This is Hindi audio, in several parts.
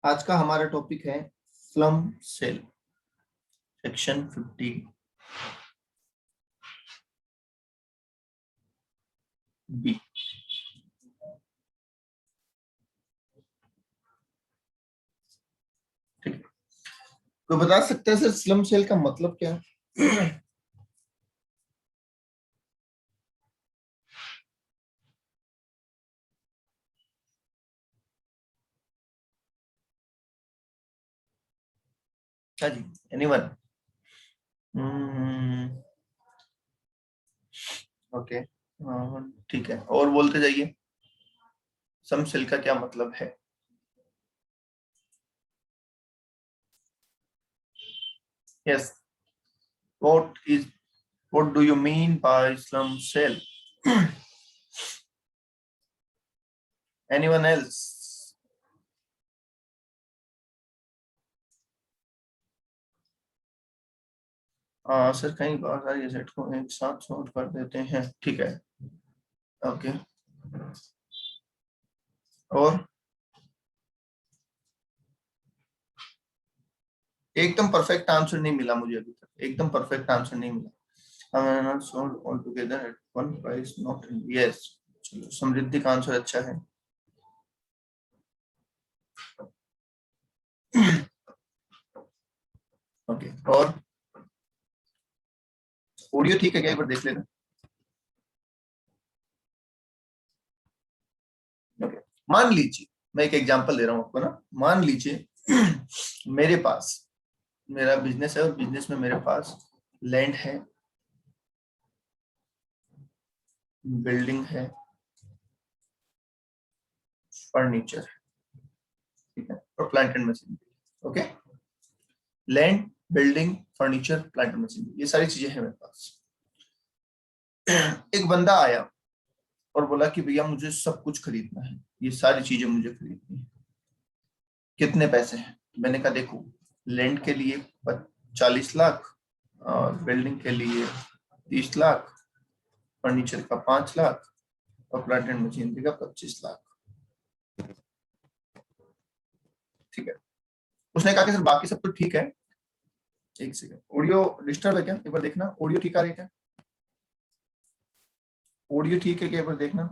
आज का हमारा टॉपिक है स्लम सेल, सेक्शन 50 बी। ठीक है, तो बता सकते हैं सर स्लम सेल का मतलब क्या है? हाँ जी, एनीवन? ओके, ठीक है, और बोलते जाइए स्लम सेल का क्या मतलब है। Yes, what is, what do you mean by slump sale? Anyone else? Sir कई बार सारी एसेट को एक साथ सॉर्ट कर देते हैं, ठीक है, ओके। और एकदम परफेक्ट आंसर नहीं मिला मुझे अभी तक, एकदम परफेक्ट आंसर नहीं मिला। not sold all together at one price, not in, yes। चलो, समृद्धि का आंसर अच्छा है। ओके, और ऑडियो ठीक है क्या, एक बार देख लेना। ओके, मान लीजिए मैं एक एग्जांपल दे रहा हूँ आपको ना, मान लीजिए मेरे पास, मेरा बिजनेस है और बिजनेस में मेरे पास लैंड है, बिल्डिंग है, फर्नीचर है, ठीक है, और plant and machinery. Okay, land, building, furniture, plant and machinery, ये सारी चीजें हैं मेरे पास। एक बंदा आया और बोला कि भैया मुझे सब कुछ खरीदना है, ये सारी चीजें मुझे खरीदनी है, कितने पैसे हैं? मैंने कहा देखो, लैंड के लिए 40 लाख, और बिल्डिंग के लिए 30 लाख, फर्नीचर का 5 लाख, और प्लांट एंड मशीनरी का 25 लाख। ठीक है, उसने कहा कि सर बाकी सब तो ठीक है। एक सेकंड, ऑडियो डिस्टर्ब है क्या, एक बार देखना, ऑडियो ठीक आ रही है क्या? ऑडियो ठीक है क्या, एक बार देखना।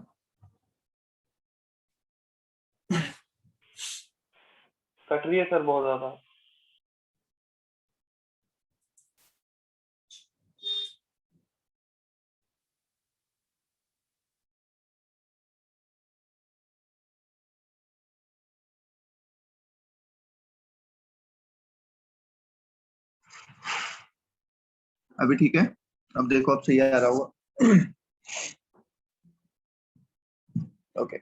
कट रही है सर बहुत ज्यादा। अभी ठीक है? अब देखो, अब सही आ रहा होगा। ओके,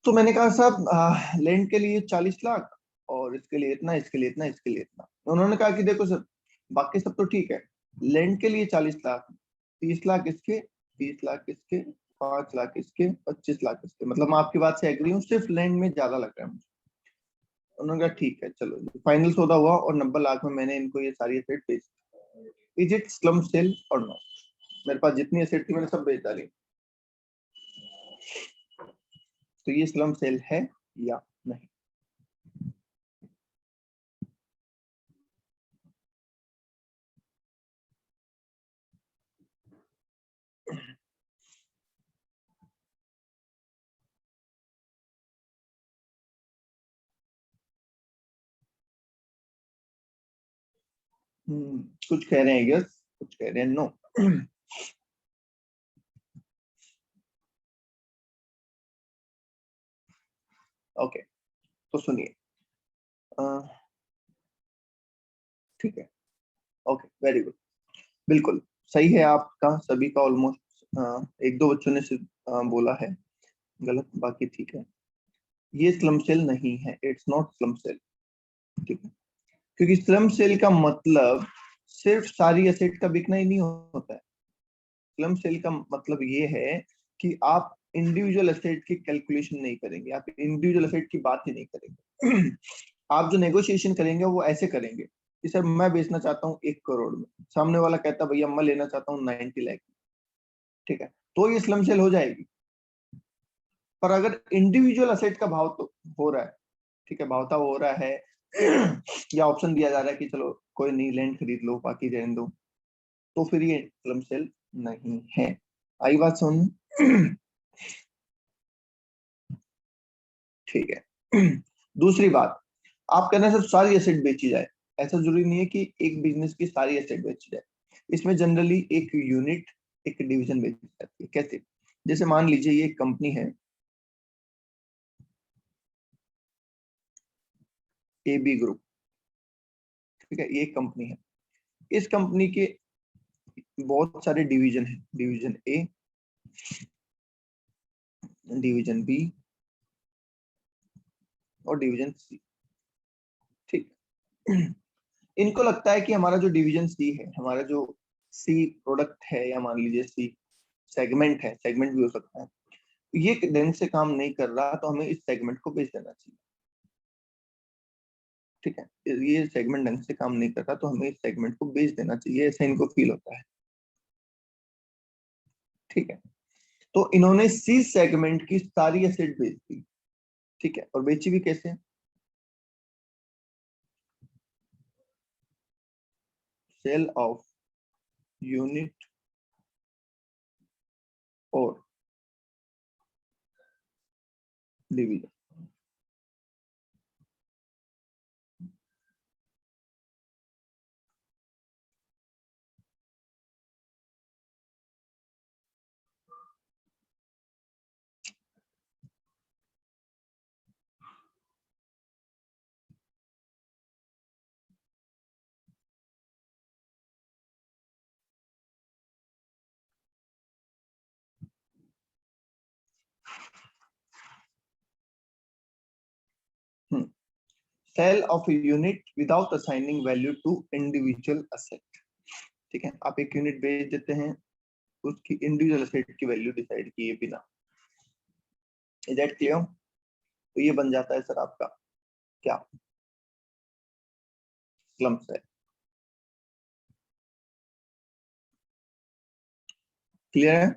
तो मैंने कहा साहब लैंड के लिए 40 लाख, और इसके लिए इतना, इसके लिए इतना, इसके लिए इतना। तो उन्होंने कहा कि देखो सर बाकी सब तो ठीक है, लैंड के लिए 40 लाख, 30 लाख इसके, 30 लाख इसके, 5 लाख इसके, 25 लाख इसके, मतलब मैं आपकी बात से एग्री हूँ, सिर्फ लैंड में ज्यादा लग रहा है मुझे। उन्होंने कहा ठीक है चलो, फाइनल सौदा हुआ और 90 लाख में मैंने इनको ये सारी एसेट बेच दी। इज इट स्लम सेल और नॉट? मेरे पास जितनी एसेट थी मैंने सब बेच डाली, तो ये स्लम सेल है या नहीं? कुछ कह रहे हैं यस, कुछ कह रहे हैं नो। ओके, तो सुनिए, ठीक है, ओके, वेरी गुड, बिल्कुल सही है आपका, सभी का ऑलमोस्ट। एक दो बच्चों ने सिर्फ बोला है गलत, बाकी ठीक है। ये स्लम सेल नहीं है, इट्स नॉट स्लम सेल, ठीक है, क्योंकि स्लम सेल का मतलब सिर्फ सारी एसेट का बिकना ही नहीं होता है। स्लम सेल का मतलब ये है कि आप इंडिविजुअल एसेट की कैलकुलेशन नहीं करेंगे, आप इंडिविजुअल एसेट की बात ही नहीं करेंगे। आप जो नेगोशिएशन करेंगे वो ऐसे करेंगे कि सर मैं बेचना चाहता हूँ 1 करोड़ में, सामने वाला कहता भैया मैं लेना चाहता हूँ 90 लाख, ठीक है, तो ये स्लम सेल हो जाएगी। पर अगर इंडिविजुअल एसेट का भाव तो हो रहा है, ठीक है, भावताव हो रहा है या ऑप्शन दिया जा रहा है कि चलो कोई नहीं लैंड खरीद लो बाकी रहने दो, तो फिर ये स्लम सेल नहीं है। आई बात सुन? ठीक है। दूसरी बात, आप कहना सर सारी एसेट बेची जाए, ऐसा जरूरी नहीं है कि एक बिजनेस की सारी एसेट बेची जाए। इसमें जनरली एक यूनिट, एक डिवीजन बेची जाती है। कैसे? जैसे मान लीजिए ये एक कंपनी है, AB ग्रुप, ठीक है, ये एक कंपनी है। इस कंपनी के बहुत सारे डिवीजन है, डिवीजन A, डिवीजन B और डिवीजन C। ठीक। इनको लगता है कि हमारा जो डिवीजन C है, हमारा जो C प्रोडक्ट है, या मान लीजिए C सेगमेंट है, सेगमेंट भी हो सकता है, ये ढंग से काम नहीं कर रहा तो हमें इस सेगमेंट को बेच देना चाहिए। ठीक है, ये सेगमेंट ढंग से काम नहीं कर रहा तो हमें इस सेगमेंट को बेच देना चाहिए, ऐसा इनको फील होता है। ठीक है, तो इन्होंने सी सेगमेंट की सारी एसेट बेच दी। ठीक है, और बेची भी कैसे? सेल ऑफ यूनिट और division. Sale of unit without assigning value to individual asset. ठीक है, आप एक यूनिट बेच देते हैं, उसकी इंडिविजुअल असेट की वैल्यू डिसाइड किए बिना। Is that clear? तो ये बन जाता है सर आपका क्या? Slump sale. क्लियर है?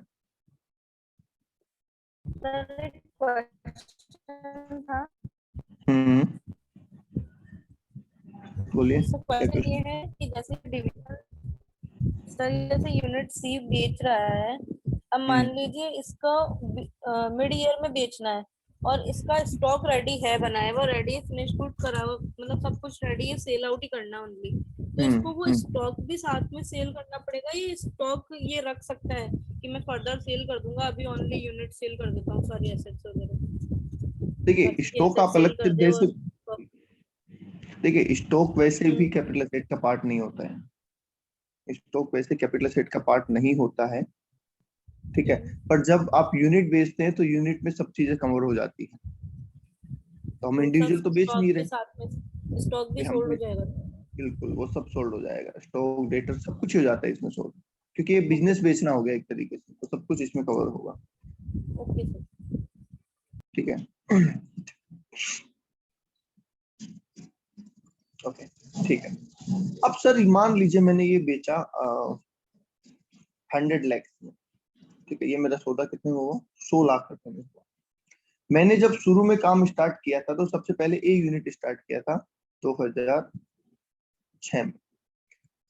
सर एक क्वेश्चन था। बोलिए सर क्या क्वेश्चन ये क्वेश्चन? है कि जैसे डिवीजन सर जैसे यूनिट सी बेच रहा है, अब मान लीजिए इसको मिड ईयर में बेचना है और इसका स्टॉक रेडी है, बना है, वो रेडी है, फिनिश गुड करा हुआ, मतलब सब कुछ रेडी है, सेल आउट ही करना ओनली। तो इसको वो स्टॉक भी साथ में सेल करना पड़ेगा, ये स्टॉक ये रख सकता है कि मैं फर्दर सेल कर दूंगा, अभी ओनली यूनिट सेल कर देता हूँ, सारी एसेट्स वगैरह देखिए बाकी की स्टॉक एसेट आप सेल अलग से कर दे और वैसे, देखिए स्टॉक वैसे भी कैपिटल एसेट का पार्ट नहीं होता है। स्टॉक वैसे कैपिटल एसेट का पार्ट नहीं होता है। ठीक है, पर जब आप यूनिट बेचते हैं तो यूनिट में सब चीजें कवर हो जाती है, तो हम तो सब इंडिविजुअल तो बेच स्टॉक नहीं भी रहे। साथ में, स्टॉक भी ये हम सोल्ड हो जाएगा। बिल्कुल वो सब सोल्ड हो जाएगा, स्टॉक डेटर सब कुछ हो जाता है इसमें सोल्ड, क्योंकि ये ओके बिजनेस बेचना हो गया एक तरीके से, तो सब कुछ इसमें कवर होगा। Okay sir. ठीक है। ओके, ठीक है। अब सर मान लीजिए मैंने ये बेचा 100 लाख में। ठीक है, ये मेरा सौदा कितने में हुआ? 100 लाख रुपए में हुआ। मैंने जब शुरू में काम स्टार्ट किया था तो सबसे पहले ए यूनिट स्टार्ट किया था 2006 में।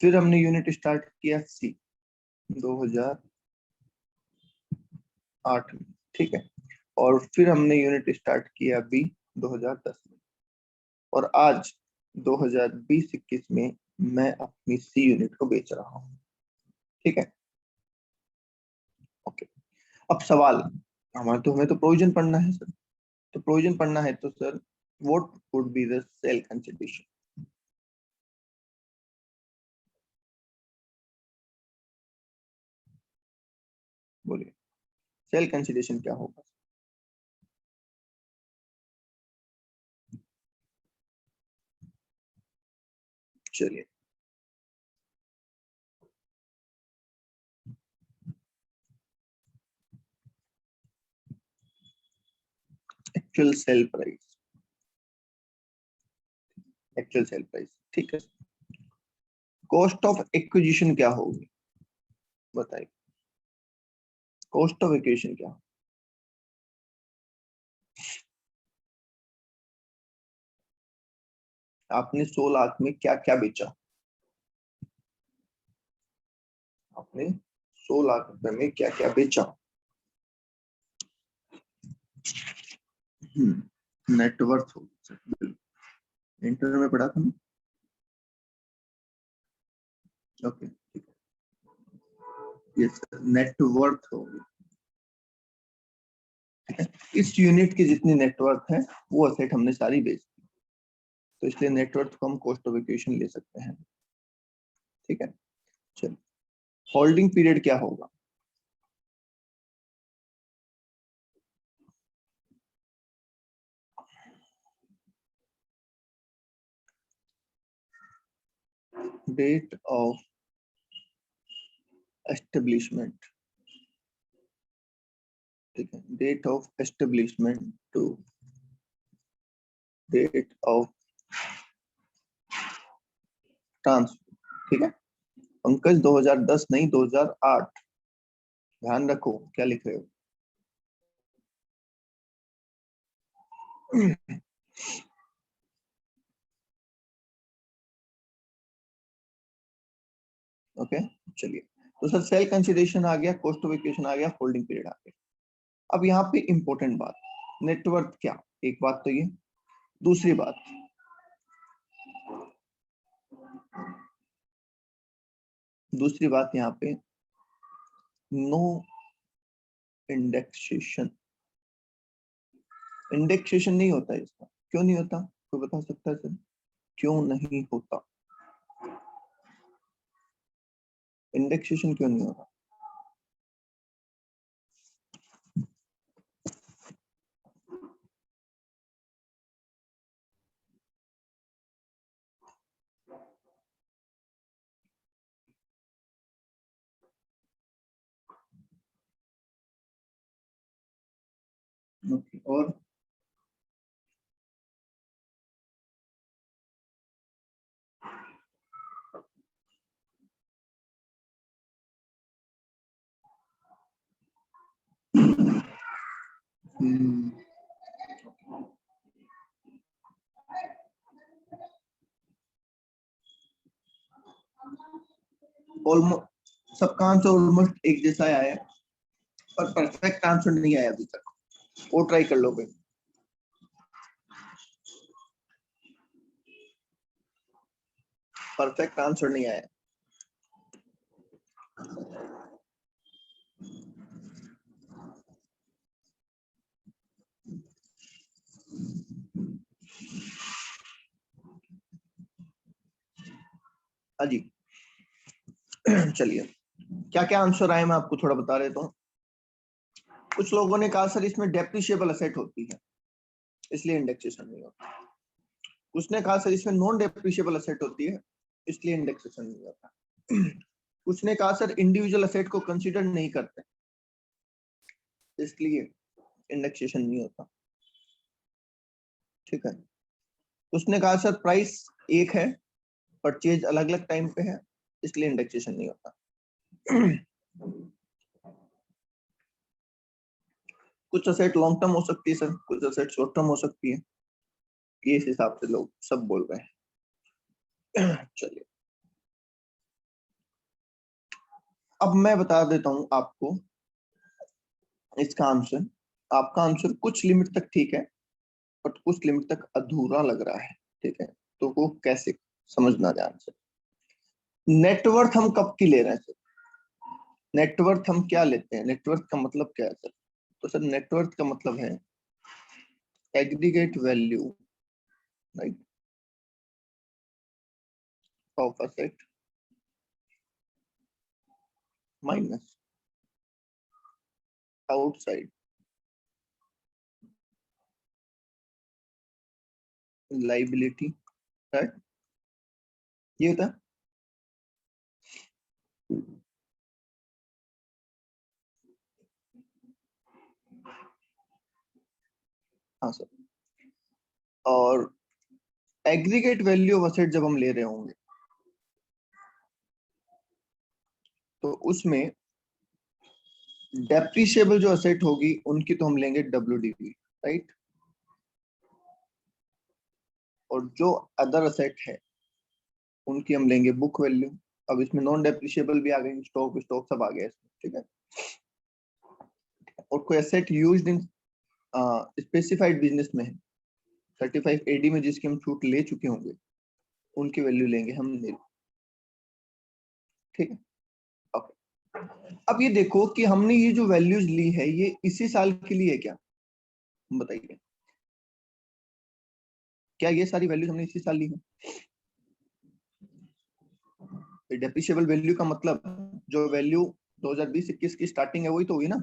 फिर हमने यूनिट स्टार्ट किया सी 2008 में। ठीक है, और फिर हमने यूनिट स्टार्ट किया बी 2010 में, और आज 2020-21 में मैं अपनी सी यूनिट को बेच रहा हूँ। ठीक है, ओके। अब सवाल, हमें तो प्रोविजन पढ़ना है सर, तो प्रोविजन पढ़ना है तो sir what would be the sale consideration? बोलिए, सेल कंसिडरेशन क्या होगा? चलिए, actual sale price, actual sale price. ठीक है, कॉस्ट ऑफ एक्विजिशन क्या होगी बताइए? कॉस्ट ऑफ एक्विजिशन क्या? आपने 100 लाख में क्या क्या बेचा? आपने 100 लाख रुपए में क्या क्या बेचा? नेटवर्थ हो, इंटर में पढ़ा था ना? ओके, ठीक है, यस, नेटवर्थ हो, ठीक है। इस यूनिट की जितनी नेटवर्थ है वो असेट हमने सारी बेच दी, तो इसलिए नेटवर्थ को हम कॉस्ट ऑफ इक्विशन ले सकते हैं, ठीक है। चलिए, होल्डिंग पीरियड क्या होगा? डेट ऑफ एस्टेब्लिशमेंट, ठीक है, date of establishment to date of transfer, ठीक है। पंकज 2010 नहीं, 2008, ध्यान रखो क्या लिख रहे हो। ओके, चलिए, तो सर सेल कंसिडरेशन आ गया, कॉस्ट ऑफ इक्विशन आ गया, होल्डिंग पीरियड आ गया। अब यहाँ पे इंपॉर्टेंट बात, नेटवर्थ क्या, एक बात तो ये, दूसरी बात, यहाँ पे नो इंडेक्सेशन, इंडेक्सेशन नहीं होता है इसका, क्यों नहीं होता, कोई बता सकता है सर क्यों नहीं होता? इंडेक्सेशन क्यों नहीं होता? ओके, और ऑलमोस्ट सबका आंसर ऑलमोस्ट एक जैसा आया है, पर परफेक्ट आंसर नहीं आया अभी तक, वो ट्राई कर लोगे। परफेक्ट आंसर नहीं आया। हाँ जी, चलिए, क्या क्या आंसर आए मैं आपको थोड़ा बता देता हूँ। कुछ लोगों ने कहा सर इसमें डेप्रिशिएबल असेट होती है इसलिए इंडेक्सेशन नहीं होता, कुछ ने कहा सर इसमें नॉन डेप्रिशिएबल असेट होती है इसलिए इंडेक्सेशन नहीं होता, कुछ ने कहा सर इंडिविजुअल असेट को कंसीडर नहीं करते इसलिए इंडेक्सेशन नहीं होता, ठीक है। उसने कहा सर प्राइस एक है, परचेज अलग अलग टाइम पे है इसलिए इंडेक्सेशन नहीं होता। कुछ असेट लॉन्ग टर्म हो सकती है सर, कुछ असेट शॉर्ट टर्म हो सकती है, ये इस हिसाब से लोग सब बोल रहे हैं। चलिए, अब मैं बता देता हूं आपको इसका आंसर। आपका आंसर कुछ लिमिट तक ठीक है बट कुछ लिमिट तक अधूरा लग रहा है, ठीक है, तो वो कैसे समझना ध्यान से। नेटवर्थ हम कब की ले रहे हैं सर? नेटवर्थ हम क्या लेते हैं, नेटवर्थ का मतलब क्या है सर? तो सर नेटवर्थ का मतलब है aggregate value, right, of asset minus outside liability, right, ये होता है। हाँ सर, और एग्रीगेट वैल्यू ऑफ असेट जब हम ले रहे होंगे तो उसमें डेप्रिशिएबल जो असेट होगी उनकी तो हम लेंगे WDV, राइट, और जो अदर असेट है उनकी हम लेंगे बुक वैल्यू। अब इसमें नॉन डेप्रिशिएबल भी आ गए, स्टॉक स्टॉक सब आ गया इसमें, ठीक है। और कोई asset used in specified business में है 35 AD में जिसकी हम छूट ले चुके होंगे उनकी वैल्यू लेंगे हम नील, ठीक है। ओके, अब ये देखो कि हमने ये जो वैल्यूज ली है ये इसी साल के लिए है क्या, बताइए। क्या ये सारी वैल्यूज हमने इसी साल ली है? डेप्रिशिएबल वैल्यू का मतलब जो वैल्यू 2020-21 की स्टार्टिंग है वही तो हुई ना।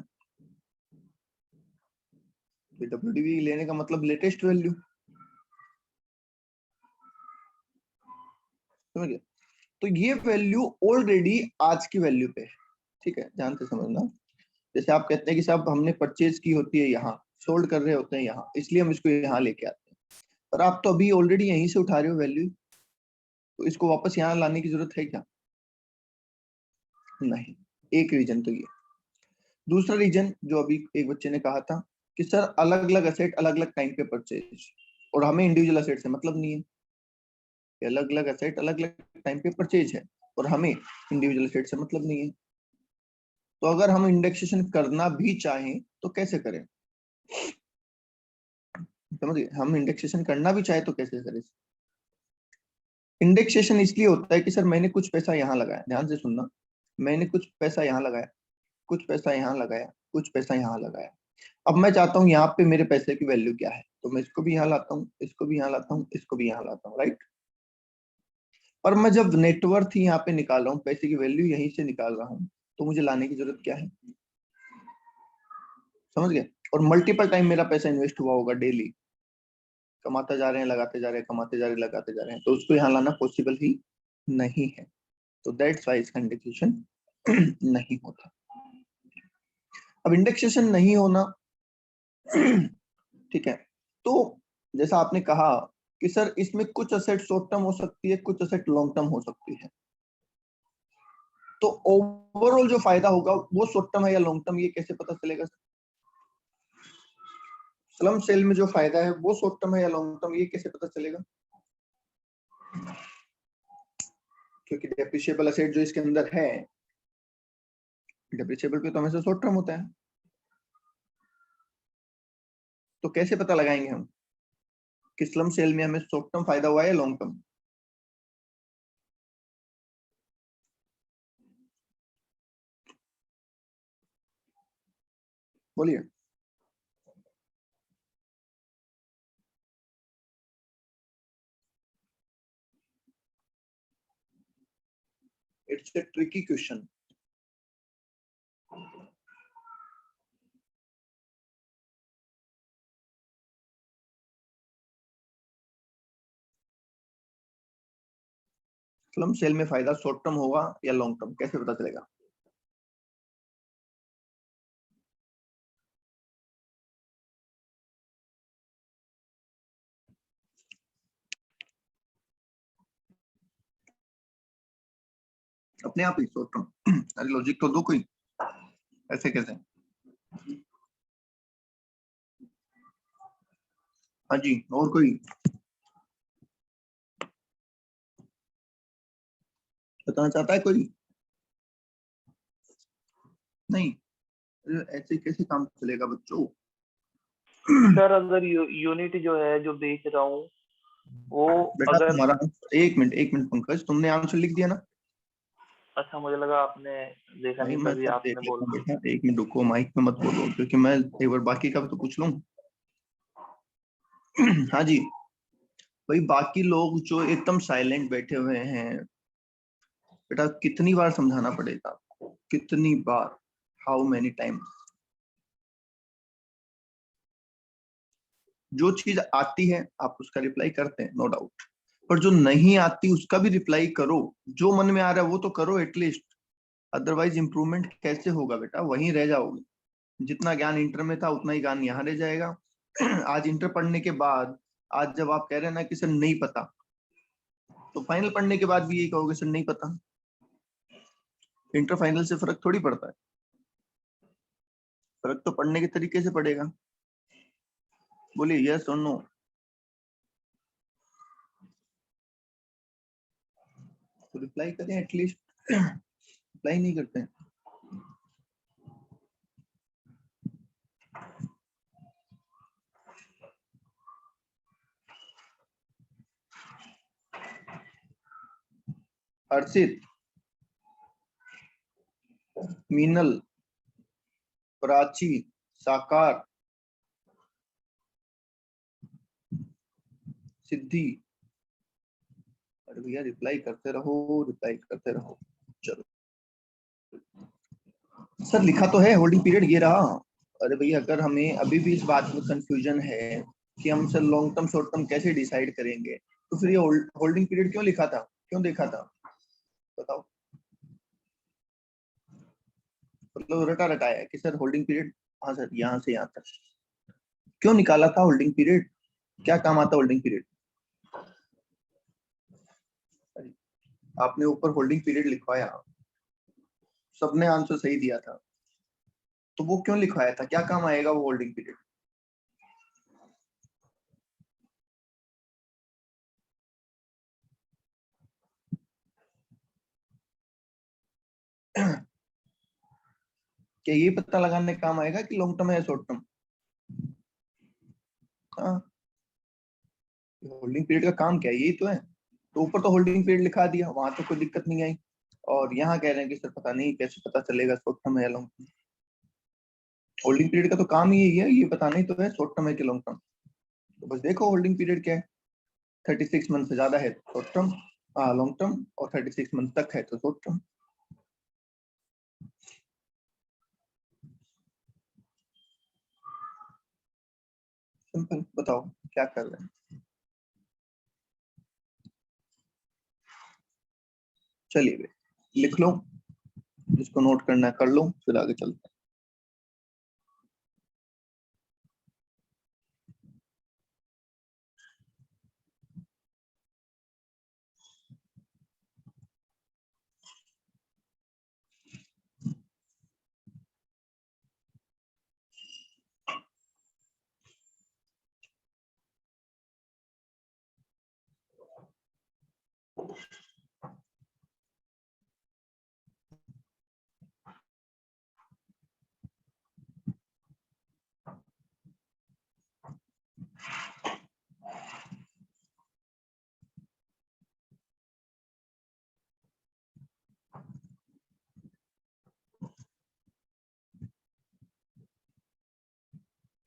WDV लेने का मतलब लेटेस्ट वैल्यू, समझ गए। तो ये वैल्यू ऑलरेडी आज की वैल्यू पे है, ठीक है, ध्यान से समझना। जैसे आप कहते हैं कि साहब हमने परचेज की होती है यहाँ, सोल्ड कर रहे होते हैं यहाँ, इसलिए हम इसको यहाँ लेके आते हैं, पर आप तो अभी ऑलरेडी यहीं से उठा रहे हो वैल्यू, तो इसको वापस यहाँ लाने की जरूरत है क्या? नहीं। एक रीजन तो ये। दूसरा रीजन जो अभी एक बच्चे ने कहा था कि सर अलग अलग असेट अलग अलग टाइम पे परचेज, और हमें इंडिविजुअल असेट से मतलब नहीं है। अलग अलग असेट अलग अलग टाइम पे परचेज है और हमें इंडिविजुअल असेट से मतलब नहीं है। तो अगर हम इंडेक्सेशन करना भी चाहें तो कैसे करें, समझिए। हम इंडेक्सेशन करना भी चाहे तो कैसे करें? इंडेक्सेशन इसलिए होता है कि सर मैंने कुछ पैसा यहाँ लगाया, ध्यान से सुनना, मैंने कुछ पैसा यहाँ लगाया, कुछ पैसा यहाँ लगाया, कुछ पैसा यहाँ लगाया। अब मैं चाहता हूँ यहाँ पे मेरे पैसे की वैल्यू क्या है, तो मैं इसको भी यहाँ लाता हूँ, इसको भी यहाँ लाता हूँ, इसको भी यहाँ लाता हूँ, राइट। और मैं जब नेटवर्थ यहाँ पे निकाल रहा हूँ, पैसे की वैल्यू यहीं से निकाल रहा हूँ, तो मुझे लाने की जरूरत क्या है, समझ गए। और मल्टीपल टाइम मेरा पैसा इन्वेस्ट हुआ होगा, डेली कमाते जा रहे हैं, लगाते जा रहे हैं, कमाते जा रहे हैं, लगाते जा रहे हैं, तो उसको यहाँ लाना पॉसिबल ही नहीं है। तो दैट्स व्हाई इसका इंडेक्सेशन नहीं होता। अब इंडेक्सेशन नहीं होना, ठीक है, तो जैसा आपने कहा कि सर इसमें कुछ असेट शॉर्ट टर्म हो सकती है, कुछ असेट लॉन्ग टर्म हो सकती है, तो ओवरऑल जो फायदा होगा वो शॉर्ट टर्म है या लॉन्ग टर्म, ये कैसे पता चलेगा? स्लम सेल में जो फायदा है वो शॉर्ट टर्म है या लॉन्ग टर्म, ये कैसे पता चलेगा? क्योंकि डेप्रिशिएबल असेट जो इसके अंदर है, डेप्रिशिएबल पे तो हमेशा शॉर्ट टर्म होता है, तो कैसे पता लगाएंगे हम कि स्लम सेल में हमें शॉर्ट टर्म फायदा हुआ है या लॉन्ग टर्म? बोलिए। It's a tricky question. Slump sale में फायदा शॉर्ट टर्म होगा या लॉन्ग टर्म, कैसे पता चलेगा? अपने आप ही शॉर्ट टर्म। अरे लॉजिक तो दो कोई, ऐसे कैसे? हाँ जी, और कोई बताना चाहता है कोई? नहीं, ऐसे कैसे काम चलेगा बच्चों? सर अगर यूनिट जो है जो बेच रहा हूँ वो बेटा अगर, तुम्हारा, एक मिनट पंकज, तुमने आंसर लिख दिया ना? अच्छा मुझे लगा आपने देखा नहीं, नहीं मैं तभी सब देख आपने लेता हूँ बोला। बेटा, एक मिनट रुको, माइक में मत बोलो क्योंकि मैं एक बार बाकी का भी तो पूछ लूँ। हाँ जी भाई, बाकी लोग जो एकदम साइलेंट बैठे हुए हैं, बेटा कितनी बार समझाना पड़ेगा आपको, कितनी बार, हाउ मेनी टाइम्स? जो चीज आती है आप उसका रिप्लाई करते हैं, नो डाउट, पर जो नहीं आती उसका भी रिप्लाई करो, जो मन में आ रहा है वो तो करो एटलीस्ट, अदरवाइज इंप्रूवमेंट कैसे होगा बेटा, वहीं रह जाओगे। जितना ज्ञान इंटर में था उतना ही ज्ञान यहाँ रह जाएगा। आज इंटर पढ़ने के बाद, आज जब आप कह रहे हैं ना कि सर नहीं पता, तो फाइनल पढ़ने के बाद भी यही कहोगे सर नहीं पता। इंटर फाइनल से फर्क थोड़ी पड़ता है, फर्क तो पढ़ने के तरीके से पड़ेगा। बोलिए यस और नो। तो रिप्लाई करें एटलीस्ट, रिप्लाई नहीं करते हैं। हर्षित, मीनल, प्राची, साकार, सिद्धि। अरे भैया रिप्लाई करते रहो, रिप्लाई करते रहो। चलो सर लिखा तो है होल्डिंग पीरियड ये रहा। अरे भैया अगर हमें अभी भी इस बात में कंफ्यूजन है कि हम sir long term short term कैसे डिसाइड करेंगे, तो फिर ये होल्डिंग पीरियड क्यों लिखा था, क्यों देखा था, बताओ। मतलब रटा रटाया है कि सर होल्डिंग पीरियड, हाँ सर यहाँ से यहाँ तक क्यों निकाला था होल्डिंग पीरियड, क्या काम आता होल्डिंग पीरियड। आपने ऊपर होल्डिंग पीरियड लिखवाया, सबने आंसर सही दिया था, तो वो क्यों लिखवाया था, क्या काम आएगा वो होल्डिंग पीरियड। क्या ये पता लगाने काम आएगा कि लॉन्ग टर्म है या शॉर्ट टर्म। हाँ, होल्डिंग पीरियड का काम क्या है, यही तो है। तो ऊपर तो होल्डिंग पीरियड लिखा दिया, वहां तो कोई दिक्कत नहीं आई, और यहाँ कह रहे हैं कि सर पता नहीं कैसे पता चलेगा शॉर्ट टर्म है या लॉन्ग टर्म। होल्डिंग पीरियड का तो काम ही यही है, ये बताना ही तो है शॉर्ट टर्म है कि लॉन्ग टर्म। तो बस देखो होल्डिंग पीरियड क्या है, 36 मंथ से ज्यादा है तो शॉर्ट टर्म, लॉन्ग टर्म, और 36 मंथ तक है तो शॉर्ट टर्म। सिंपल, बताओ क्या कर रहे हैं। चलिए भाई लिख लो, जिसको नोट करना है कर लो, फिर आगे चलते हैं।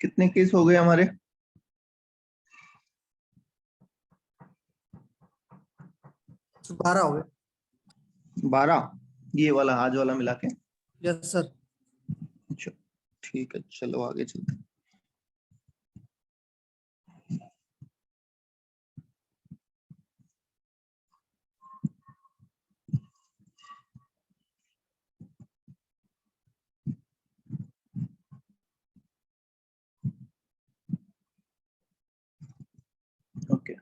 कितने केस हो गए हमारे, 12 हो गए। 12, ये वाला आज वाला मिला के। Yes sir. अच्छा ठीक है, चलो आगे चलते हैं। Okay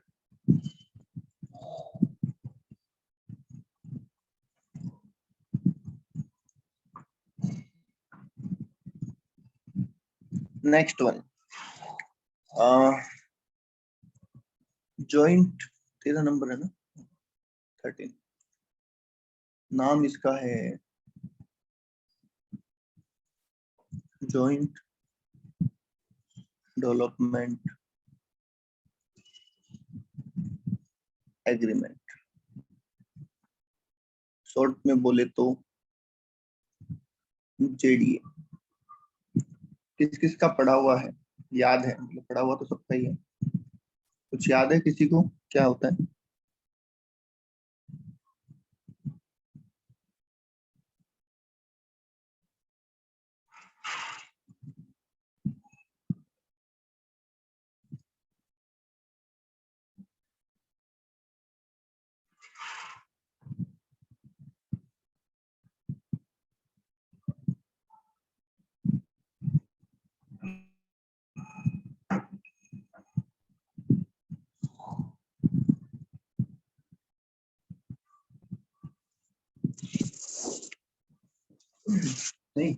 next one, joint, 13 number है ना, 13, नाम इसका है जॉइंट डेवलपमेंट एग्रीमेंट, शॉर्ट में बोले तो जेडीए। किस किस का पढ़ा हुआ है, याद है, मतलब पढ़ा हुआ तो सबका ही है, कुछ याद है किसी को क्या होता है। नहीं,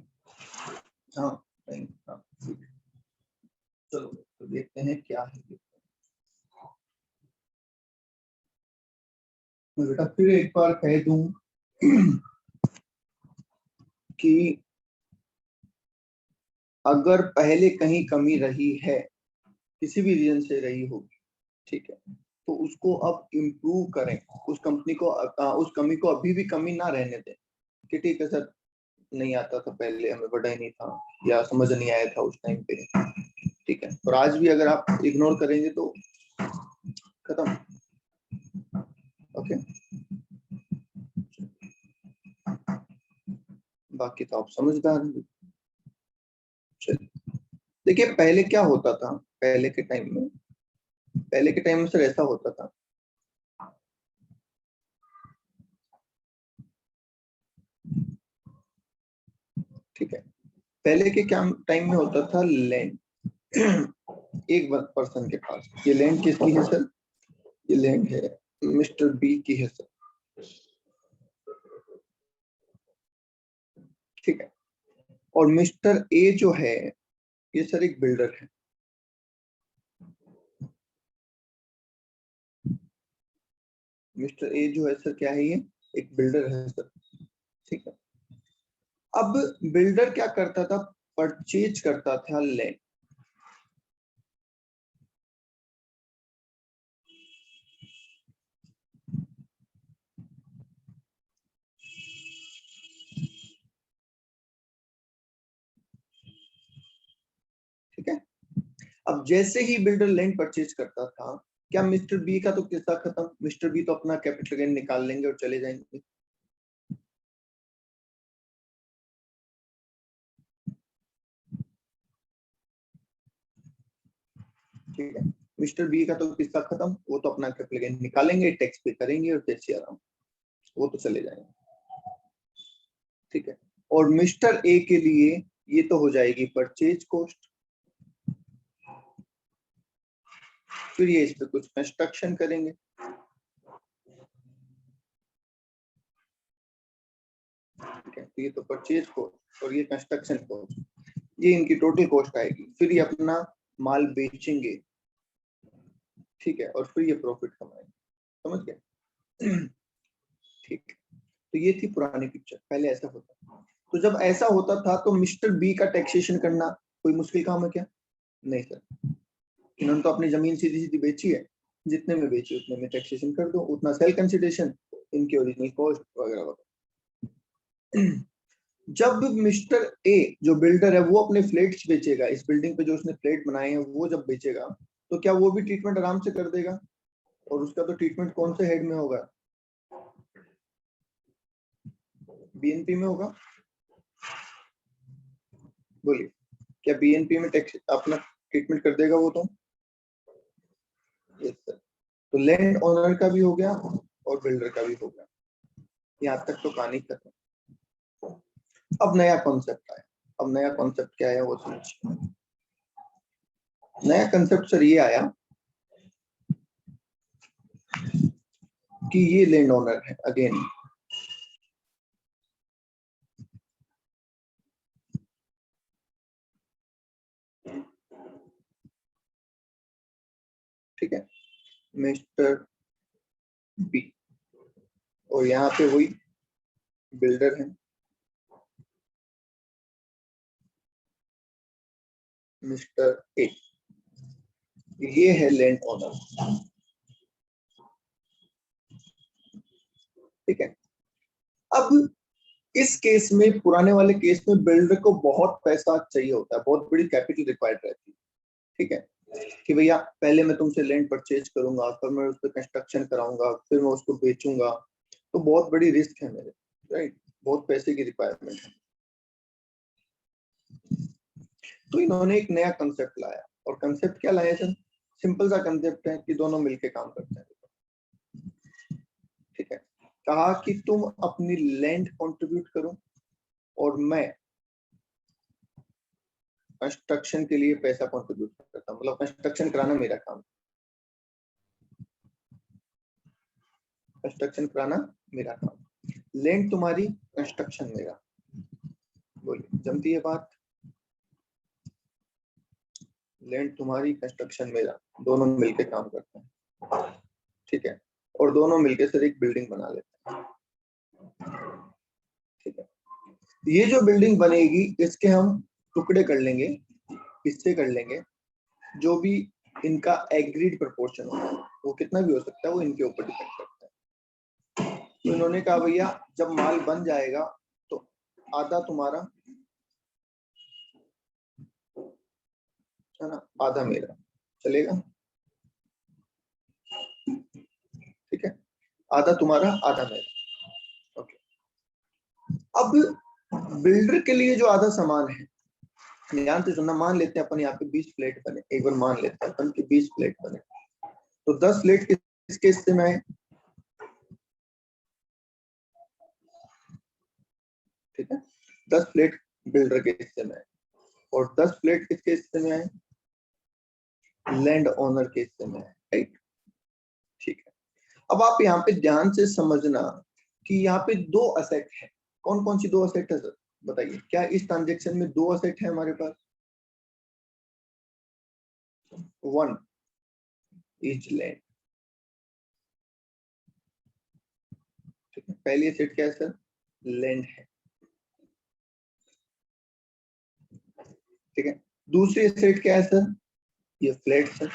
हाँ नहीं, हाँ ठीक है। चलो तो देखते हैं क्या है। मैं बेटा फिर एक बार कह दूं कि अगर पहले कहीं कमी रही है, किसी भी रीजन से रही होगी, ठीक है, तो उसको अब इम्प्रूव करें, उस कंपनी को उस कमी को अभी भी कमी ना रहने दें कि ठीक है सर, नहीं आता था पहले, हमें पता ही नहीं था या समझ नहीं आया था उस टाइम पे, ठीक है। और आज भी अगर आप इग्नोर करेंगे तो खत्म। ओके, बाकी तो आप समझदार हैं। चलिए, देखिए पहले क्या होता था, पहले के टाइम में सर ऐसा होता था, ठीक है, पहले के क्या टाइम में होता था, लैंड एक पर्सन के पास, ये लैंड किसकी है सर, ये लैंड है मिस्टर बी की है सर, ठीक है। और मिस्टर ए जो है, ये सर एक बिल्डर है, मिस्टर ए जो है सर क्या है, ये एक बिल्डर है सर, ठीक है। अब बिल्डर क्या करता था, परचेज करता था लैंड, ठीक है। अब जैसे ही बिल्डर लैंड परचेज करता था, क्या मिस्टर बी का तो किस्सा खत्म, मिस्टर बी तो अपना कैपिटल गेन निकाल लेंगे और चले जाएंगे, ठीक है। मिस्टर बी का तो किस्सा खत्म, वो तो अपना कैपिटल गेन निकालेंगे, टैक्स पे करेंगे और जैसे आराम, वो तो चले जाएंगे, ठीक है। और मिस्टर ए के लिए ये तो हो जाएगी परचेज कॉस्ट, फिर ये इस पे कुछ कंस्ट्रक्शन करेंगे, ठीक है। तो ये तो परचेज कॉस्ट और ये कंस्ट्रक्शन कॉस्ट, ये इनकी टोटल कॉस्ट आएगी, फिर ये अपना माल बेचेंगे, ठीक है, और फिर ये प्रॉफिट कमाएंगे, समझ गए ठीक। तो ये थी पुरानी पिक्चर, पहले ऐसा होता था। तो जब ऐसा होता था तो मिस्टर बी का टैक्सेशन करना कोई मुश्किल काम है क्या, नहीं सर, इन्होंने तो अपनी जमीन सीधी सीधी बेची है, जितने में बेची उतने में टैक्सेशन कर दो, उतना सेल कंसिडरेशन, इनकी ओरिजिनल कॉस्ट वगैरह वगैरह। जब मिस्टर ए जो बिल्डर है वो अपने फ्लैट्स बेचेगा, इस बिल्डिंग पे जो उसने फ्लैट बनाए हैं वो जब बेचेगा, तो क्या वो भी ट्रीटमेंट आराम से कर देगा, और उसका तो ट्रीटमेंट कौन से हेड में होगा, बीएनपी में होगा, बोलिए, क्या बीएनपी में टैक्स अपना ट्रीटमेंट कर देगा वो तो, यस सर। तो लैंड ओनर का भी हो गया और बिल्डर का भी हो गया, यहाँ तक तो कहानी खत्म। अब नया कॉन्सेप्ट आया, अब नया कॉन्सेप्ट क्या है वो समझिए। नया कॉन्सेप्ट सर ये आया कि ये लैंड ओनर है अगेन, ठीक है, मिस्टर बी, और यहाँ पे वही बिल्डर है मिस्टर ए, ये है लैंड ओनर, ठीक है। अब इस केस में, पुराने वाले केस में बिल्डर को बहुत पैसा चाहिए होता है, बहुत बड़ी कैपिटल रिक्वायर्ड रहती है, ठीक है, कि भैया पहले मैं तुमसे लैंड परचेज करूंगा, फिर मैं उस पर कंस्ट्रक्शन कराऊंगा, फिर मैं उसको बेचूंगा, तो बहुत बड़ी रिस्क है मेरे, राइट, बहुत पैसे की रिक्वायरमेंट है। तो इन्होंने एक नया कंसेप्ट लाया, और कंसेप्ट क्या लाया सर, सिंपल सा कंसेप्ट है कि दोनों मिलके काम करते हैं, ठीक है। कहा कि तुम अपनी लैंड कंट्रीब्यूट करो और मैं कंस्ट्रक्शन के लिए पैसा कंट्रीब्यूट करता हूँ, मतलब कंस्ट्रक्शन कराना मेरा काम, कंस्ट्रक्शन कराना मेरा काम, लैंड तुम्हारी, कंस्ट्रक्शन मेरा, बोलिए जमती है बात, लैंड तुम्हारी, कंस्ट्रक्शन मेरा, दोनों मिलके काम करते हैं, ठीक है। और दोनों मिलकर सर एक बिल्डिंग बना लेते हैं। ठीक है, ये जो बिल्डिंग बनेगी इसके हम टुकड़े कर लेंगे, हिस्से कर लेंगे, जो भी इनका एग्रीड प्रोपोर्शन होगा, वो कितना भी हो सकता है, वो इनके ऊपर डिपेंड करता है। तो इन्होंने कहा भैया जब माल बन जाएगा तो आधा तुम्हारा है ना, आधा मेरा, चलेगा? ठीक है, आधा तुम्हारा आधा मेरा। ओके, अब बिल्डर के लिए जो आधा सामान है, ध्यान से सुनना, मान लेते हैं अपन यहाँ पे 20 प्लेट बने, एक बार मान लेते हैं अपन कि 20 प्लेट बने, तो 10 प्लेट किसके हिस्से में है? ठीक है, 10 प्लेट बिल्डर के हिस्से में है और 10 प्लेट किसके हिस्से में है? लैंड ओनर के हिस्से में है, राइट? ठीक है, अब आप यहाँ पे ध्यान से समझना कि यहाँ पे दो असेट है। कौन कौन सी दो असेट है सर, बताइए? क्या इस ट्रांजेक्शन में दो असेट है हमारे पास? One is land. ठीक है, पहली असेट क्या है सर? लैंड है। ठीक है, दूसरी असेट क्या है सर? ये फ्लैट सर।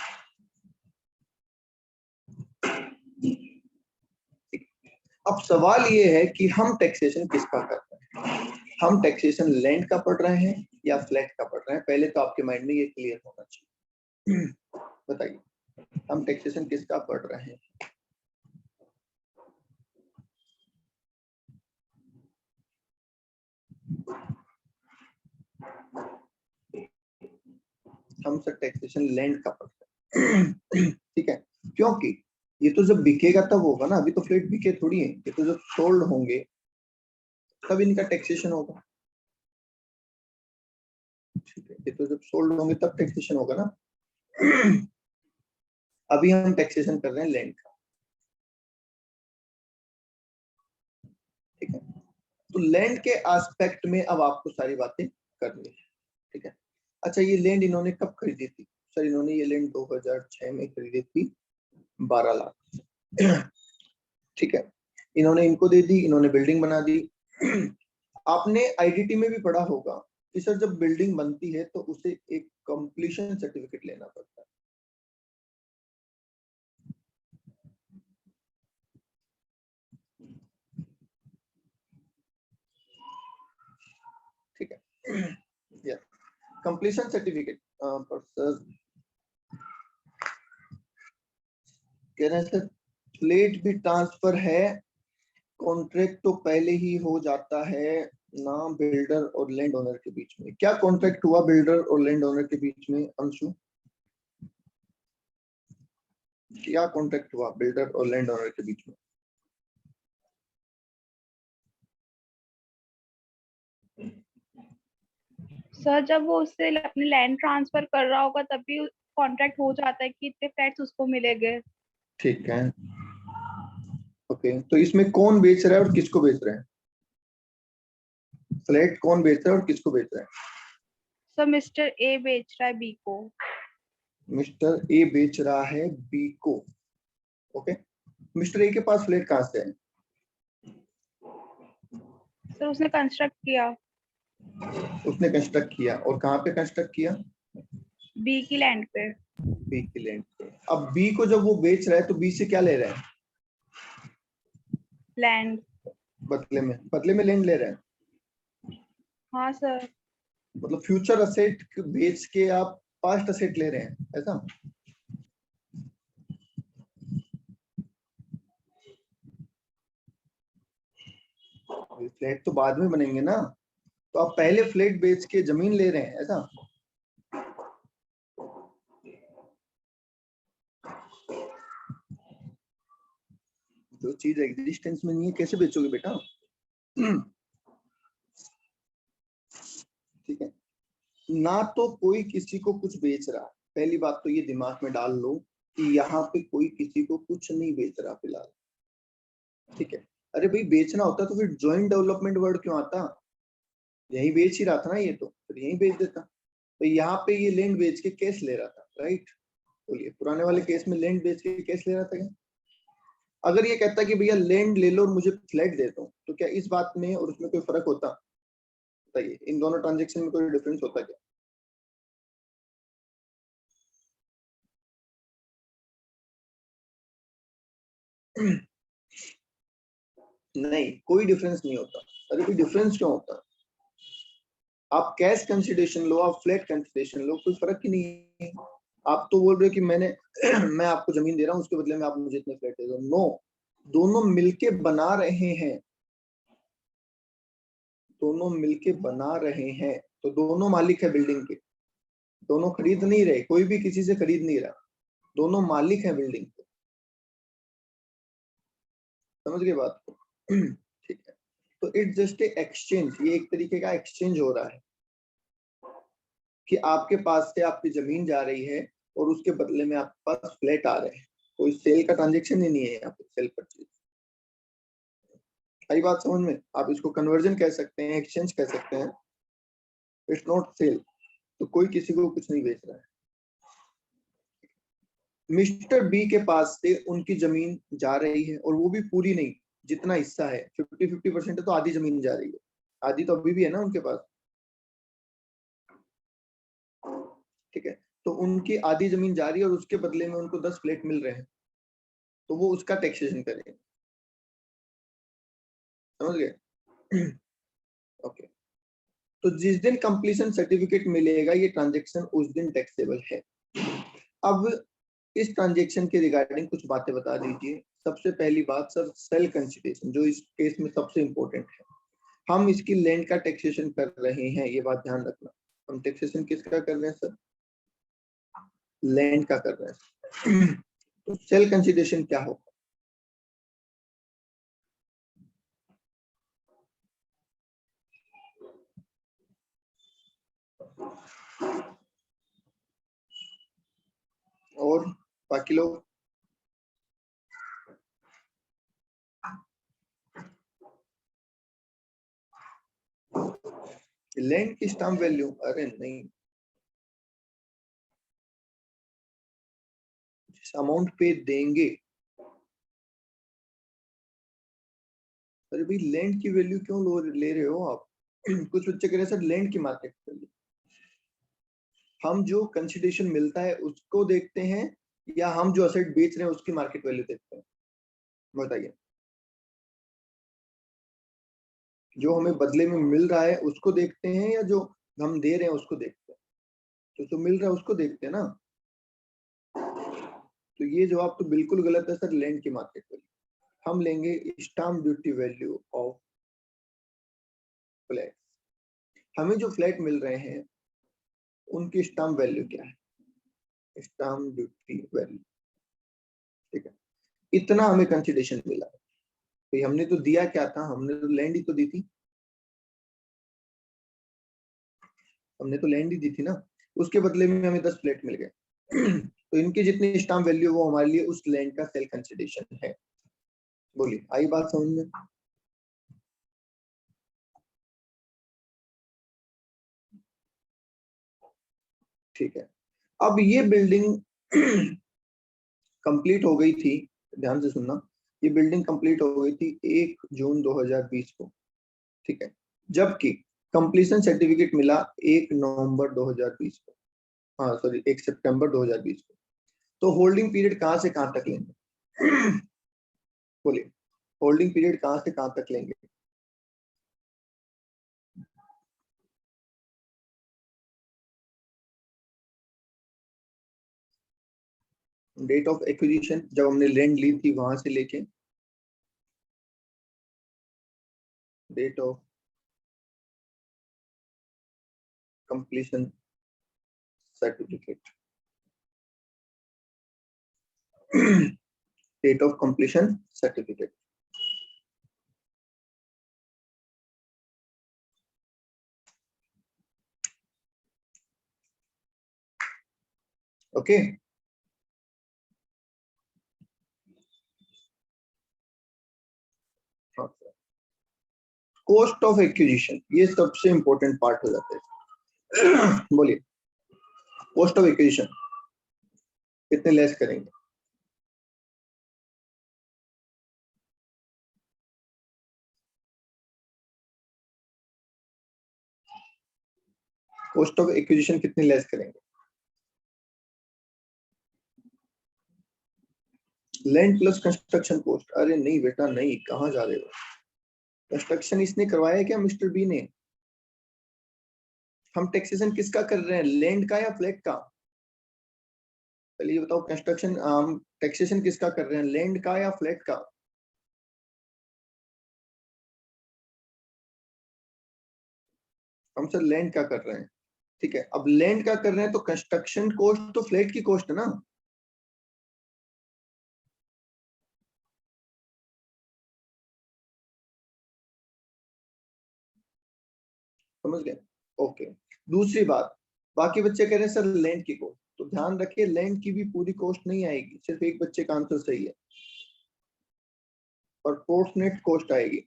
अब सवाल ये है कि हम टैक्सेशन किसका कर रहे हैं? हम टैक्सेशन लैंड का पढ़ रहे हैं या फ्लैट का पढ़ रहे हैं? पहले तो आपके माइंड में ये क्लियर होना चाहिए। बताइए, हम टैक्सेशन किसका पढ़ रहे हैं? हम सर टैक्सेशन लैंड का पढ़ रहे हैं। ठीक है, क्योंकि ये तो जब बिकेगा तब होगा ना, अभी तो फ्लैट बिके थोड़ी है, ये तो जब सोल्ड होंगे तब इनका टैक्सेशन होगा। ठीक है, ये तो जब सोल्ड होंगे तब टैक्सेशन होगा ना। अभी हम टैक्सेशन कर रहे हैं लैंड का। ठीक है, तो लैंड के एस्पेक्ट में अब आपको सारी बातें करनी है। ठीक है, अच्छा ये लैंड इन्होंने कब खरीदी थी सर? इन्होंने ये लैंड 2006 में खरीदी थी 12 लाख। ठीक है, इन्होंने इनको दे दी, इन्होंने बिल्डिंग बना दी। आपने आईडीटी में भी पढ़ा होगा कि सर जब बिल्डिंग बनती है तो उसे एक कंप्लीशन सर्टिफिकेट लेना पड़ता है। ठीक है, कंप्लीशन सर्टिफिकेट पर सर कह रहे हैं सर फ्लैट भी ट्रांसफर है, कॉन्ट्रैक्ट तो पहले ही हो जाता है ना बिल्डर और लैंड ओनर के बीच में। क्या कॉन्ट्रैक्ट हुआ बिल्डर और लैंड ओनर के बीच में अंशु? क्या कॉन्ट्रैक्ट हुआ बिल्डर और लैंड ओनर के बीच में? सर जब वो उससे अपने लैंड ट्रांसफर कर रहा होगा तभी कॉन्ट्रैक्ट हो जाता है कि इतने फ्लैट्स उसको मिलेंगे। ठीक है, ओके, तो इसमें कौन बेच रहा है और किसको बेच रहा है? फ्लैट कौन बेच रहा है और किसको बेच रहा है? सर मिस्टर ए बेच रहा है बी को। मिस्टर ए बेच रहा है बी को। ओके, मिस्टर ए के पास फ्लैट कहां से है? सर उसने कंस्ट्रक्ट किया। उसने कंस्ट्रक्ट किया, और कहां पे कंस्ट्रक्ट किया? बी की लैंड पे। बी की लैंड पे। अब बी को जब वो बेच रहा है तो बी से क्या ले रहा है? लैंड। बदले में लैंड ले रहा है। हाँ सर। मतलब फ्यूचर असेट बेच के आप पास्ट असेट ले रहे हैं, ऐसा? फ्लैट तो बाद में बनेंगे ना, तो आप पहले फ्लैट बेच के जमीन ले रहे हैं, ऐसा? जो चीज एग्जिस्टेंस में नहीं है कैसे बेचोगे बेटा? ठीक है, ना तो कोई किसी को कुछ बेच रहा। पहली बात तो ये दिमाग में डाल लो कि यहाँ पे कोई किसी को कुछ नहीं बेच रहा फिलहाल। ठीक है, अरे भाई बेचना होता तो फिर जॉइंट डेवलपमेंट वर्ड क्यों आता? यही बेच ही रहा था ना ये, तो फिर यही बेच देता। तो यहाँ पे ये लैंड बेच के कैश ले रहा था, राइट? बोलिए, पुराने वाले केस में लैंड बेच के कैश ले रहा था क्या? अगर ये कहता कि भैया लैंड ले लो और मुझे फ्लैट दे दो, तो क्या इस बात में और उसमें कोई फर्क होता? बताइए, इन दोनों ट्रांजेक्शन में कोई डिफरेंस होता क्या? नहीं, कोई डिफरेंस नहीं होता। अरे कोई डिफरेंस क्यों होता? आप कैश कंसिडरेशन लो, आप फ्लैट कंसिडरेशन लो, कोई फर्क ही नहीं है। आप तो बोल रहे हो कि मैं आपको जमीन दे रहा हूँ, उसके बदले में आप मुझे इतने फ्लैट दे दो। नो, दोनों मिलके बना रहे हैं, दोनों मिलके बना रहे हैं, तो दोनों मालिक है बिल्डिंग के, दोनों खरीद नहीं रहे, कोई भी किसी से खरीद नहीं रहा, दोनों मालिक हैं बिल्डिंग के। समझ गए बात को? ठीक है, तो इट्स जस्ट ए एक्सचेंज, ये एक तरीके का एक्सचेंज हो रहा है कि आपके पास से आपकी जमीन जा रही है और उसके बदले में आपके पास फ्लैट आ रहे हैं। कोई सेल का ट्रांजेक्शन ही नहीं है यहाँ पे, सेल परचेज। सही बात समझ में? आप इसको कन्वर्जन कह सकते हैं, एक्सचेंज कह सकते हैं, इट्स नॉट सेल। तो कोई किसी को कुछ नहीं बेच रहा है। मिस्टर बी के पास से उनकी जमीन जा रही है, और वो भी पूरी नहीं, जितना हिस्सा है 50-50% है, तो आधी जमीन जा रही है, आधी तो अभी भी है ना उनके पास। ठीक है, तो उनकी आधी जमीन जा रही है और उसके बदले में उनको 10 फ्लैट मिल रहे हैं, तो वो उसका टैक्सेशन करेंगे। समझ गए? ओके, तो जिस दिन कंप्लीशन सर्टिफिकेट मिलेगा, ये ट्रांजेक्शन उस दिन टैक्सेबल है। अब इस ट्रांजेक्शन के रिगार्डिंग कुछ बातें बता दीजिए। सबसे पहली बात सर, सेल कंसिडरेशन, जो इस केस में सबसे इंपॉर्टेंट है। हम इसकी लैंड का टैक्सेशन कर रहे हैं, ये बात ध्यान रखना। हम टैक्सेशन किसका कर रहे हैं सर? लैंड का कर रहे हैं। तो सेल कंसिडरेशन क्या होगा? और बाकी लोग? लैंड की स्टाम्प वैल्यू? अरे नहीं, जिस अमाउंट पे देंगे। अरे भाई, लैंड की वैल्यू क्यों ले रहे हो आप? कुछ बच्चे कह रहे हैं सर लैंड की मार्केट वैल्यू। हम जो कंसिडरेशन मिलता है उसको देखते हैं, या हम जो असेट बेच रहे हैं उसकी मार्केट वैल्यू देखते हैं? बताइए। जो हमें बदले में मिल रहा है उसको देखते हैं, या जो हम दे रहे हैं उसको देखते हैं? तो जो मिल रहा है उसको देखते हैं ना। तो ये जवाब तो बिल्कुल गलत है सर, लैंड की मार्केट वैल्यू। हम लेंगे stamp duty value of flat. हमें जो फ्लैट मिल रहे हैं उनकी स्टाम्प वैल्यू क्या है? Stamp duty value. ठीक है, इतना हमें कंसिडरेशन मिला। तो हमने तो दिया क्या था? हमने तो लैंड ही तो दी थी, हमने तो लैंड ही दी थी ना। उसके बदले में हमें 10 फ्लैट मिल गए। तो इनकी जितनी स्टाम्प वैल्यू वो हमारे लिए उस लैंड का सेल कंसिडरेशन है। बोलिए, आई बात समझ में? ठीक है, अब ये बिल्डिंग कंप्लीट हो गई थी, ध्यान से सुनना। ये बिल्डिंग कंप्लीट हो गई थी 1 जून 2020 को। ठीक है, जबकि कंप्लीशन सर्टिफिकेट मिला 1 नवंबर 2020 को, हाँ सॉरी 1 सितंबर 2020 को। तो होल्डिंग पीरियड कहां से कहां तक लेंगे? बोलिए, होल्डिंग पीरियड कहां से कहां तक लेंगे? डेट ऑफ एक्विजिशन, जब हमने लैंड ली थी वहां से लेके date of completion certificate, date of completion certificate. Okay, cost of acquisition, ये सबसे इंपॉर्टेंट पार्ट हो जाता है। बोलिए, कॉस्ट ऑफ एक्विजिशन कितने लेस करेंगे? कॉस्ट ऑफ एक्विजिशन कितनी लेस करेंगे? Land plus construction cost. अरे नहीं बेटा नहीं, कहाँ जा रहे हो? कंस्ट्रक्शन इसने करवाया क्या मिस्टर बी ने? हम टैक्सेशन किसका कर रहे हैं, लैंड का या फ्लैट का? पहले ये बताओ, कंस्ट्रक्शन टैक्सेशन किसका कर रहे हैं, लैंड का या फ्लैट का? हम सर लैंड का कर रहे हैं, ठीक है। अब लैंड का कर रहे हैं तो कंस्ट्रक्शन कॉस्ट तो फ्लैट की कॉस्ट है ना। समझ गए? ओके। दूसरी बात, बाकी बच्चे कह रहे हैं सर लैंड की कॉस्ट, तो ध्यान रखिए लैंड की भी पूरी कॉस्ट नहीं आएगी, सिर्फ एक बच्चे का आंसर सही है, प्रोपोर्शनेट कॉस्ट आएगी,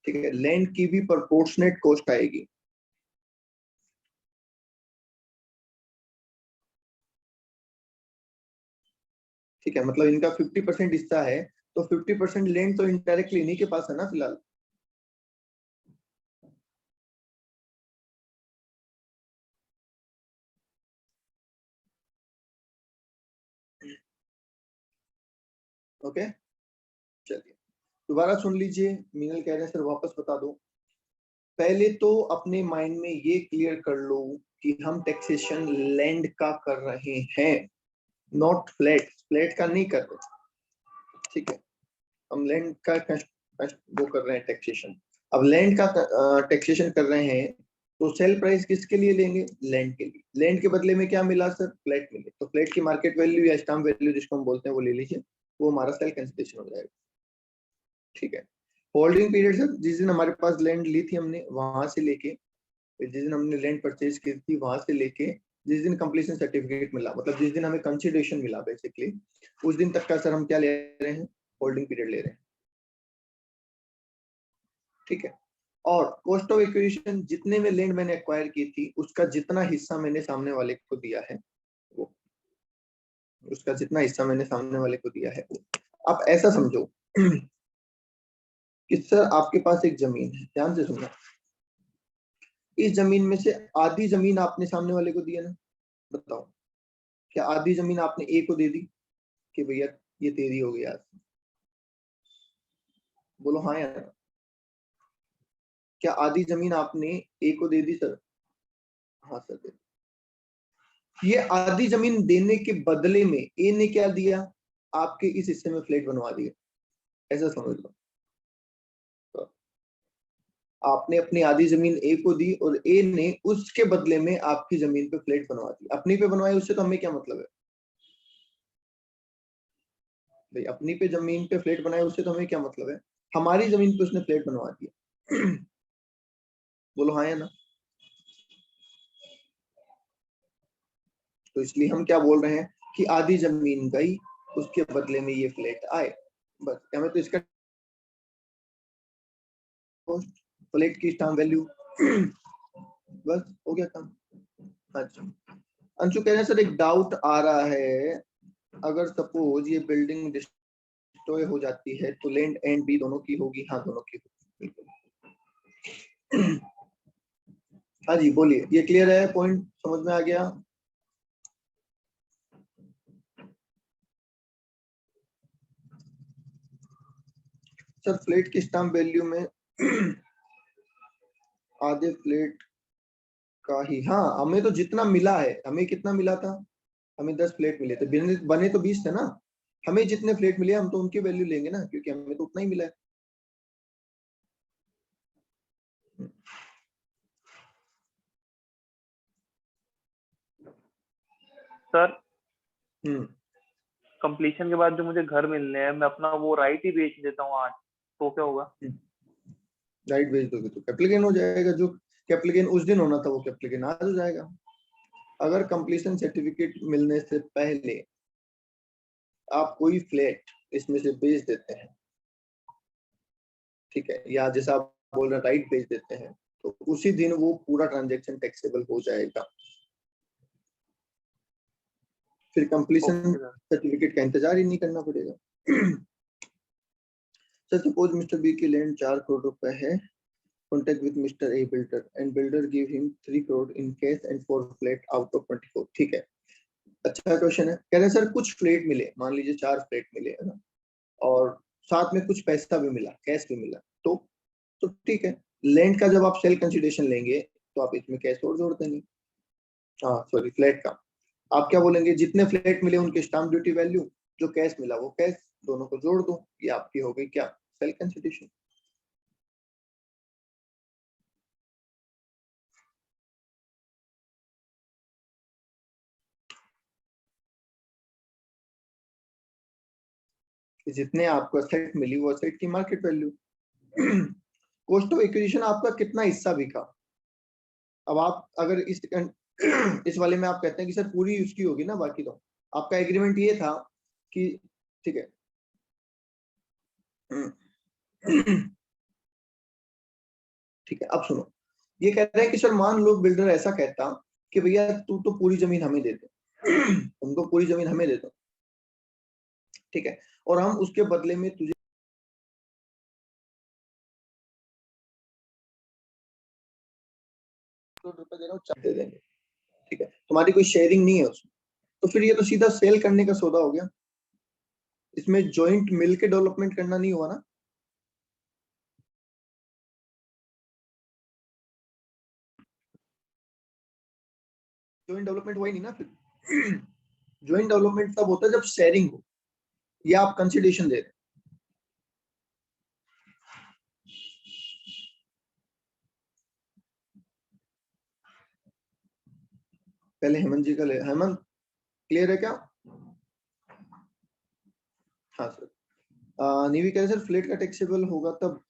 ठीक है। लैंड की भी प्रोपोर्शनेट कॉस्ट आएगी। ठीक है, मतलब इनका 50% हिस्सा है तो 50% लैंड तो इनडायरेक्टली इन्हीं के पास है ना फिलहाल। ओके, चलिए दोबारा सुन लीजिए। मीनल कह रहे हैं सर वापस बता दो। पहले तो अपने माइंड में ये क्लियर कर लो कि हम टैक्सेशन लैंड का कर रहे हैं, नॉट फ्लैट, फ्लैट का नहीं कर रहे, ठीक है। हम लैंड का वो कर रहे हैं टैक्सेशन। अब लैंड का टैक्सेशन कर रहे हैं तो सेल प्राइस किसके लिए लेंगे, लैंड के लिए। लैंड के बदले में क्या मिला सर, फ्लैट मिले, तो फ्लैट की मार्केट वैल्यू या स्टाम्प वैल्यू जिसको हम बोलते हैं वो ले लीजिए, वो हमारा सेल कैंसिलेशन हो जाएगा, ठीक है। होल्डिंग पीरियड सर, जिस दिन हमारे पास लैंड ली थी हमने वहां से लेके, जिस दिन हमने लैंड परचेज की थी वहां से लेके जिस दिन कंप्लीशन सर्टिफिकेट मिला, मतलब जिस दिन हमें कंसिडरेशन मिला बेसिकली, उस दिन तक का सर हम क्या ले रहे हैं, होल्डिंग पीरियड ले रहे हैं, ठीक है। और कॉस्ट ऑफ एक्विजिशन, जितने में लैंड मैंने एक्वायर की थी उसका जितना हिस्सा मैंने सामने वाले को दिया है वो, उसका जितना हिस्सा मैंने सामने वाले को दिया है वो। आप ऐसा समझो कि सर आपके पास एक जमीन है, ध्यान से सुनना, इस जमीन में से आधी जमीन आपने सामने वाले को दिया ना, बताओ क्या आधी जमीन आपने ए को दे दी कि भैया ये तेरी हो गई आज, बोलो हाँ या ना। क्या आधी जमीन आपने ए को दे दी सर? हाँ सर दे दी। ये आधी जमीन देने के बदले में ए ने क्या दिया, आपके इस हिस्से में फ्लैट बनवा दिया, ऐसा समझ लो। तो आपने अपनी आधी जमीन ए को दी और ए ने उसके बदले में आपकी जमीन पे फ्लैट बनवा दी। अपनी पे बनवाए उससे तो हमें क्या मतलब है भाई, अपनी पे जमीन पे फ्लैट बनाए उससे तो हमें क्या मतलब है, हमारी जमीन पे उसने फ्लैट बनवा दिया बोलो हाँ या ना। तो इसलिए हम क्या बोल रहे हैं कि आधी जमीन गई, उसके बदले में ये फ्लैट आए, बस हमें तो इसका फ्लैट की स्टाम्प वैल्यू बस हो गया काम। अच्छा अंशु कह रहे हैं सर एक डाउट आ रहा है, अगर सपोज ये बिल्डिंग डिस्ट्रॉय हो जाती है तो लैंड एंड बी दोनों की होगी? हाँ दोनों की होगी, बिल्कुल। हाँ जी बोलिए, ये क्लियर है, पॉइंट समझ में आ गया? सर फ्लैट की स्टाम्प वैल्यू में आधे फ्लैट का ही, हाँ हमें तो जितना मिला है, हमें कितना मिला था, हमें 10 फ्लैट मिले थे, बने तो 20 थे ना, हमें जितने फ्लैट मिले हम तो उनकी वैल्यू लेंगे ना, क्योंकि हमें तो उतना ही मिला है। सर हम्म, कंप्लीशन के बाद जो मुझे घर मिलने हैं, मैं अपना वो राइट ही बेच देता हूँ आज, तो क्या होगा? राइट भेज दोगे तो कैपिटल गेन हो जाएगा, जो कैपिटल गेन उस दिन होना था वो कैपिटल गेन आज हो जाएगा। अगर कंप्लीशन सर्टिफिकेट मिलने से पहले आप कोई फ्लैट इसमें से बेच देते हैं, ठीक है, या जैसा आप बोल रहे हैं राइट बेच देते हैं, तो उसी दिन वो पूरा ट्रांजैक्शन टैक्सेबल हो जाएगा, फिर कंप्लीशन ओके सर। सर्टिफिकेट का इंतजार ही नहीं करना पड़ेगा। सर सपोज मिस्टर बी की लैंड 4 करोड़ रुपए है contact with Mr. A builder and builder give him 3 crore in cash and 4 flat out of 24. ठीक है, अच्छा क्वेश्चन है। कह रहे हैं सर कुछ फ्लैट मिले, मान लीजिए 4 फ्लैट मिले है ना, और साथ में कुछ पैसा भी मिला, कैश भी मिला, तो ठीक है। लैंड का जब आप सेल कंसिडरेशन लेंगे तो आप इसमें कैश और जोड़ देंगे, हाँ सॉरी फ्लैट का आप क्या बोलेंगे, जितने फ्लैट मिले उनके स्टाम्प ड्यूटी वैल्यू, जो कैश मिला वो कैश, दोनों को जोड़ दो, ये आपकी हो गई क्या, सेल कंसिडरेशन। जितने आपको असेट मिली वो असेट की market value. Cost of acquisition आपका कितना हिस्सा बिका। अब आप अगर इस वाले में आप कहते हैं कि सर पूरी उसकी होगी ना, बाकी तो आपका एग्रीमेंट ये था कि ठीक है ठीक है। अब सुनो, ये कह रहे हैं कि सर मान लो बिल्डर ऐसा कहता कि भैया तू तो पूरी जमीन हमें दे दे, तुमको पूरी जमीन हमें दे दो, ठीक है, और हम उसके बदले में तुझे ₹1 दे रहा हूँ, दे देंगे, ठीक है, तुम्हारी कोई शेयरिंग नहीं है उसमें, तो फिर ये तो सीधा सेल करने का सौदा हो गया, इसमें जॉइंट मिलके डेवलपमेंट करना नहीं हुआ ना। जॉइंट डेवलपमेंट हुआ ही नहीं ना फिर। जॉइंट डेवलपमेंट तब होता है जब शेयरिंग हो, या आप कंसिडरेशन दे रहे हैं। पहले हेमंत जी का ले, हेमंत क्लियर है क्या? हाँ सर, नीवी कह रहे सर फ्लैट का टैक्सेबल होगा तब,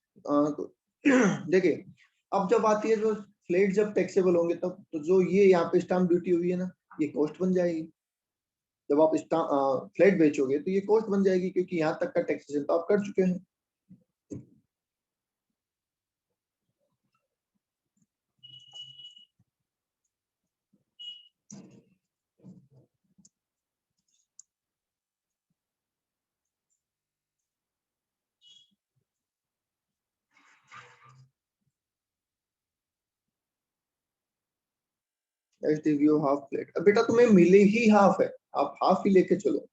देखिए अब जब आती है जो फ्लैट जब टैक्सेबल होंगे तब तो जो ये यहाँ पे स्टाम्प ड्यूटी हुई है ना, ये कॉस्ट बन जाएगी। जब आप फ्लैट बेचोगे तो ये कॉस्ट बन जाएगी, क्योंकि यहाँ तक का टैक्सेशन तो आप कर चुके हैं। हाफ फ्लैट, अब बेटा तुम्हें मिले ही हाफ है, आप हाफ ही लेके चलो,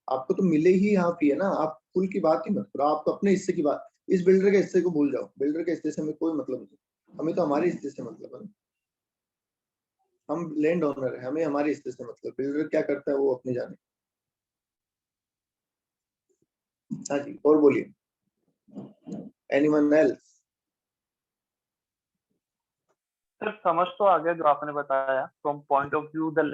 आपको तो मिले ही हाफ ही है ना, आप फुल की बात ही मत करो, आपको अपने हिस्से की बात, इस बिल्डर के हिस्से को भूल जाओ, बिल्डर के हिस्से से हमें कोई मतलब नहीं, हमें तो हमारे हिस्से से मतलब है, हम लैंड ओनर है, हमें हमारे हिस्से से मतलब, बिल्डर क्या करता है वो अपने जाने। हाँ जी, और बोलिए, एनीवन एल्स? सर समझ तो आ गया जो आपने बताया, from point of view the